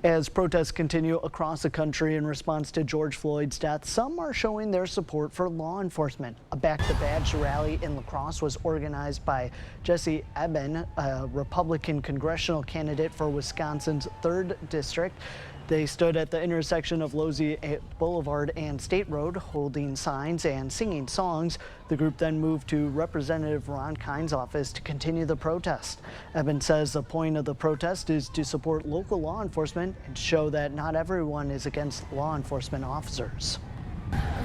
As protests continue across the country in response to George Floyd's death, some are showing their support for law enforcement. A Back the Badge rally in La Crosse was organized by Jesse Eben, a Republican congressional candidate for Wisconsin's 3rd District. They stood at the intersection of Losey Boulevard and State Road, holding signs and singing songs. The group then moved to Representative Ron Kind's office to continue the protest. Eben says the point of the protest is to support local law enforcement and show that not everyone is against law enforcement officers.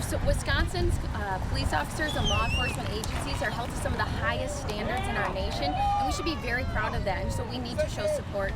So Wisconsin's police officers and law enforcement agencies are held to some of the highest standards in our nation, and we should be very proud of that, and so we need to show support.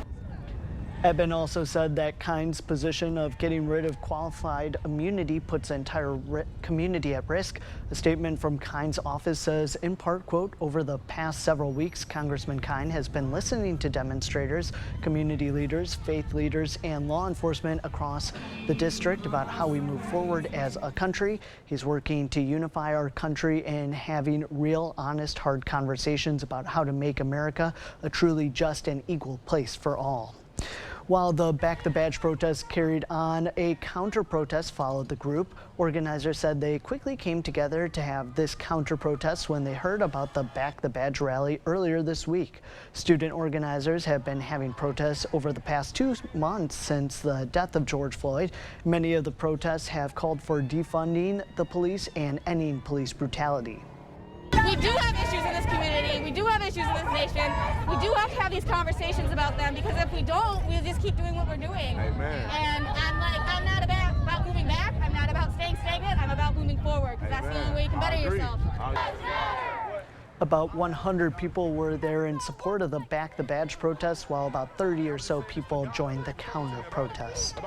Eben also said that Kind's position of getting rid of qualified immunity puts the entire community at risk. A statement from Kind's office says, in part, quote, over the past several weeks, Congressman Kind has been listening to demonstrators, community leaders, faith leaders, and law enforcement across the district about how we move forward as a country. He's working to unify our country and having real, honest, hard conversations about how to make America a truly just and equal place for all. While the Back the Badge protest carried on, a counter-protest followed the group. Organizers said they quickly came together to have this counter-protest when they heard about the Back the Badge rally earlier this week. Student organizers have been having protests over the past 2 months since the death of George Floyd. Many of the protests have called for defunding the police and ending police brutality. We do have issues in this community. We do have issues in this nation. We do have to have these conversations about them, because if we don't, we'll just keep doing what we're doing. Amen. And I'm not about moving back. I'm not about staying stagnant. I'm about moving forward, because that's the only way you can better yourself. About 100 people were there in support of the Back the Badge protest, while about 30 or so people joined the counter protest.